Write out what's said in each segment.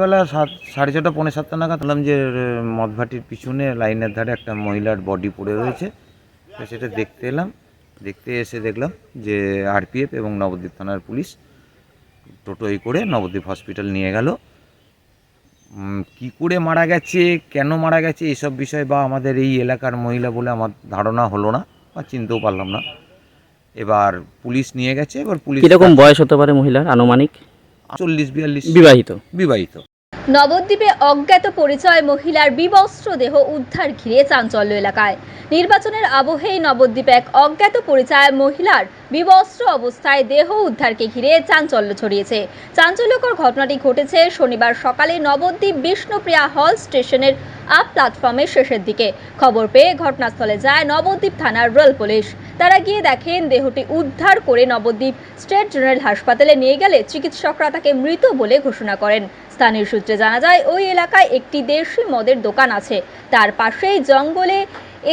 বেলা 6:30 পৌনে 7টা নাগাদ দেখলাম যে মদভাটির পিছনে লাইনের ধারে একটা মহিলার বডি পড়ে রয়েছে। তো সেটা দেখতে এলাম, দেখতে এসে দেখলাম যে আরপিএফ এবং নবদ্বীপ থানার পুলিশ টোটোয় করে নবদ্বীপ হসপিটাল নিয়ে গেল। কী করে মারা গেছে, কেন মারা গেছে এইসব বিষয় বা আমাদের এই এলাকার মহিলা বলে আমার ধারণা হলো না বা চিনতেও পারলাম না। এবার পুলিশ নিয়ে গেছে। এবার পুলিশ কিরকম বয়স হতে পারে মহিলার আনুমানিক? 40-42। বিবাহিত। নবদ্বীপে অজ্ঞাত পরিচয় মহিলার বিবস্ত্র দেহ উদ্ধার ঘিরে চাঞ্চল্য এলাকায়। নির্বাচনের আবহেই নবদ্বীপে এক অজ্ঞাত পরিচয় মহিলার বিবস্ত্র অবস্থায় দেহ উদ্ধারকে ঘিরে চাঞ্চল্য ছড়িয়েছে। চাঞ্চল্যকর ঘটনাটি ঘটেছে শনিবার সকালে নবদ্বীপ বিষ্ণুপ্রিয়া হল স্টেশনের আপ প্ল্যাটফর্মের শেষের দিকে। খবর পেয়ে ঘটনাস্থলে যায় নবদ্বীপ থানার রেল পুলিশ। তারা গিয়ে দেখেন দেহটি উদ্ধার করে নবদ্বীপ স্টেট জেনারেল হাসপাতালে নিয়ে গেলে চিকিৎসকরা তাকে মৃত বলে ঘোষণা করেন। স্থানীয় সূত্রে জানা যায় ওই এলাকায় একটি দেশি মদের দোকান আছে, তার পাশেই জঙ্গলে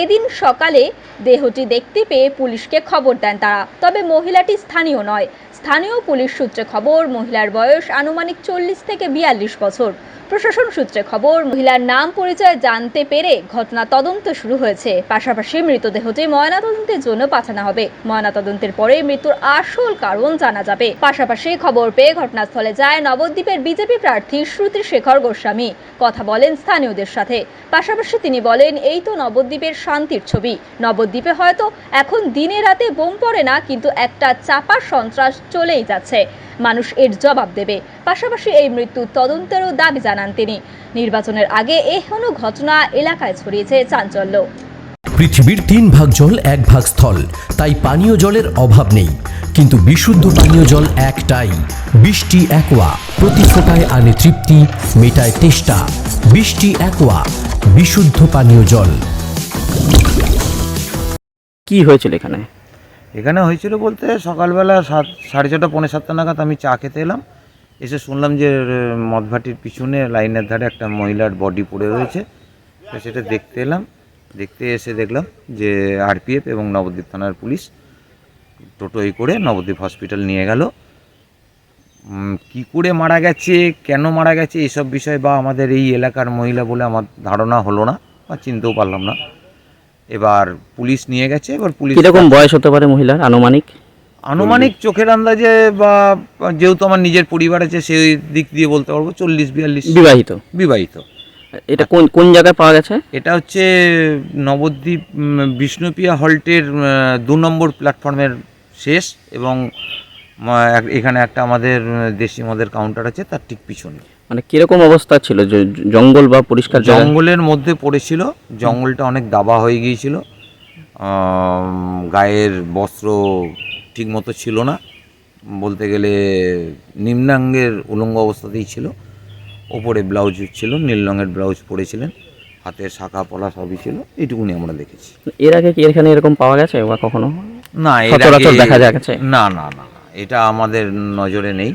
এদিন সকালে দেহটি দেখতে পেয়ে পুলিশকে খবর দেন তারা। তবে মহিলাটি স্থানীয় নয়। স্থানীয় পুলিশ সূত্রে খবর মহিলার বয়স আনুমানিক 40 থেকে 42 বছর। প্রশাসন সূত্রে খবর মহিলার নাম পরিচয় জানতে পেরে ঘটনা তদন্ত শুরু হয়েছে। পাশাপাশি মৃতদেহটি ময়নাতদন্তের জন্য পাঠানো হবে। ময়নাতদন্তের পরে মৃত্যুর আসল কারণ জানা যাবে। পাশাপাশি খবর পেয়ে ঘটনাস্থলে যায় নবদ্বীপের বিজেপি প্রার্থী শ্রুতি শেখর গোস্বামী। কথা বলেন স্থানীয়দের সাথে। পাশাপাশি তিনি বলেন, এই তো নবদ্বীপের শান্তির ছবি। নবদ্বীপে হয়তো এখন দিনে রাতে বোম পড়ে না, কিন্তু একটা চাপা সন্ত্রাস চলেই যাচ্ছে। মানুষ এর জবাব দেবে। পাশাপাশি এই মৃত্যুর তদন্তেরও দাবি জানান তিনি। নির্বাচনের আগে এহেন ঘটনা এলাকায় ছড়িয়েছে চাঞ্চল্য। পৃথিবীর 3 ভাগ জল 1 ভাগ স্থল, তাই পানীয় জলের অভাব নেই। কিন্তু বিশুদ্ধ পানীয় জল একটাই, বৃষ্টি অ্যাকোয়া। প্রতি ফোঁটায় আনে তৃপ্তি, মেটায় তেষ্টা। বৃষ্টি অ্যাকোয়া, বিশুদ্ধ পানীয় জল। কি হয়েছিল এখানে? এখানে হয়েছিল বলতে সকালবেলা 6:30 পৌনে 7টা নাগাদ আমি চা খেতে এলাম। এসে শুনলাম যে মদভাটির পিছনে লাইনের ধারে একটা মহিলার বডি পড়ে রয়েছে। তো সেটা দেখতে এলাম, দেখতে এসে দেখলাম যে আরপিএফ এবং নবদ্বীপ থানার পুলিশ টোটোয় করে নবদ্বীপ হসপিটাল নিয়ে গেল। কী করে মারা গেছে, কেন মারা গেছে এইসব বিষয় বা আমাদের এই এলাকার মহিলা বলে আমার ধারণা হলো না বা চিনতেও পারলাম না। এবার পুলিশ নিয়ে গেছে। এবার পুলিশ কিরকম বয়স হতে পারে মহিলার আনুমানিক? চোখের আন্দাজে বা যেহেতু আমার নিজের পরিবার আছে সেই দিক দিয়ে বলতে পারবো 40-42। বিবাহিত। এটা কোন জায়গায় পাওয়া গেছে? এটা হচ্ছে নবদ্বীপ বিষ্ণুপ্রিয়া হল্টের 2 নম্বর প্ল্যাটফর্মের শেষ এবং এখানে একটা আমাদের দেশি মদের কাউন্টার আছে, তার ঠিক পিছনে। মানে কিরকম অবস্থা ছিল? জঙ্গল বা পরিষ্কার জঙ্গলের মধ্যে পড়েছিল। জঙ্গলটা অনেক দাবা হয়ে গিয়েছিল। গায়ের বস্ত্র ঠিকমতো ছিল না, বলতে গেলে নিম্নাঙ্গের উলঙ্গ অবস্থাতেই ছিল। ওপরে ব্লাউজ ছিল, নীল রঙের ব্লাউজ পরেছিলেন, হাতের শাখা পলা সবই ছিল। এইটুকুনি আমরা দেখেছি। এর আগে কি এখানে এরকম পাওয়া গেছে বা কখনো? না, সচরাচর দেখা যাচ্ছে না, এটা আমাদের নজরে নেই।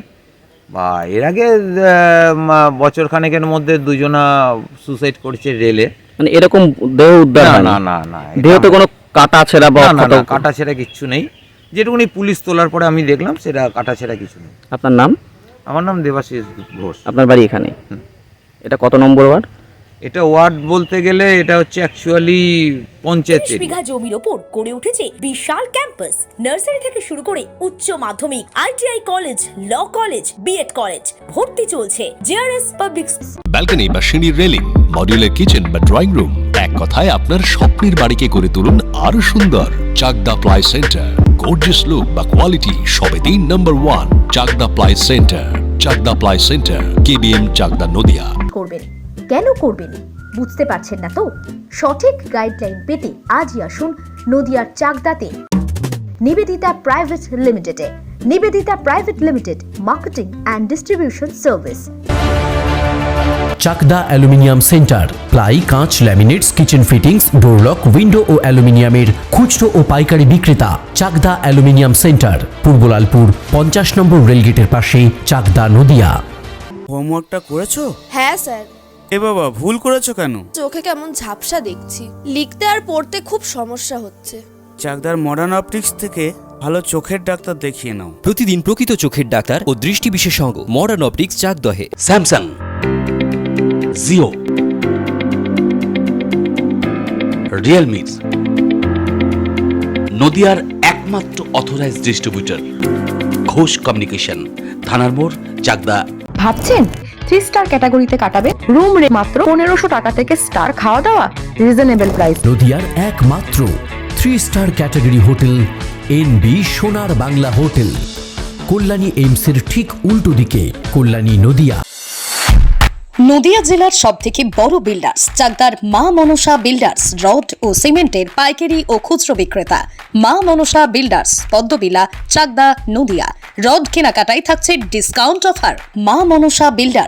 বা এর আগে বছরখানেকের মধ্যে 2 জনা সুসাইড করেছে রেলে। মানে এরকম দেহ উদ্ধার হয় না? না, দেহ তো কোনো কাটা ছেঁড়া বা কাটা ছেঁড়া কিচ্ছু নেই। যেটুকুনি পুলিশ তোলার পরে আমি দেখলাম সেটা কাটা ছেঁড়া কিছু নেই। আপনার নাম? আমার নাম দেবাশিস ঘোষ। আপনার বাড়ি এখানে? এটা কত নম্বর ওয়ার্ড? এটা ওয়ার্ড বলতে গেলে এটা হচ্ছে অ্যাকচুয়ালি পঞ্চায়েত। 30 বিঘা জমির ওপর গড়ে উঠেছে বিশাল ক্যাম্পাস। নার্সারি থেকে শুরু করে উচ্চ মাধ্যমিক, ITI college, law college, BEd college. ভর্তি চলছে জেআরএস পাবলিক। ব্যালকনি বা সিঁড়ির রেলিং, মডিউলার কিচেন বা ড্রয়িং রুম, এক কথায় আপনার স্বপ্নের বাড়িকে করে তুলুন আরো সুন্দর। Chakdah ply centre, gorgeous look বা কোয়ালিটি সবে 3 নম্বর 1 Chakdah ply centre. Chakdah ply centre, KBM, Chakdah, Nadia. করবেন কেন করবেন বুঝতে পারছেন না তো? সঠিক গাইডলাইন পেতে আজই আসুন নদিয়ার চাকদাতে নিবেদিতা প্রাইভেট লিমিটেডে। Nivedita private limited, marketing and distribution service. Chakdah aluminium centre, ply, কাঁচ, laminates, kitchen fittings, door lock, window ও অ্যালুমিনিয়ামের খুচরো ও পাইকারি বিক্রেতা। চাকদা অ্যালুমিনিয়াম সেন্টার, পূর্বলালপুর 50 নম্বর রেলগেটের পাশে, চাকদা, নদিয়া। হোমওয়ার্কটা করেছো? হ্যাঁ স্যার। এ বাবা, ভুল করেছো কেন? চোখে কেমন ঝাপসা দেখছি, লিখতে আর পড়তে খুব সমস্যা হচ্ছে। চাকদার মডার্ন অপটিক্স থেকে ভালো চোখের ডাক্তার দেখিয়ে নাও। প্রতিদিন প্রকৃত চোখের ডাক্তার ও দৃষ্টি বিশেষজ্ঞ মডার্ন অপটিক্স চাকদহে। স্যামসাং জিও, রিয়েলমি, নদিয়ার একমাত্র অথরাইজড ডিস্ট্রিবিউটর ঘোষ কমিউনিকেশন, থানার মোড়, চাকদা। ভাবছেন 3 স্টার ক্যাটাগরিতে কাটাবে? রুম রে মাত্র 1500 টাকা থেকে স্টার, খাওয়া দাওয়া রিজনেবল প্রাইস। নদিয়ার একমাত্র 3 স্টার ক্যাটাগরি হোটেল এনবি সোনার বাংলা হোটেল, কল্যাণী এইমসের ঠিক উল্টো দিকে, কল্যাণী নদিয়া। নদিয়া জেলার সবথেকে বড় বিল্ডার্স চাকদার মা মনসা বিল্ডার্স, রড ও সিমেন্টের পাইকারি ও খুচরো বিক্রেতা। মা মনসা বিল্ডার্স, পদ্মবিলা, চাকদা, নদিয়া। রড কেনাকাটায় থাকছে ডিসকাউন্ট অফার। মা মনসা বিল্ডার্স।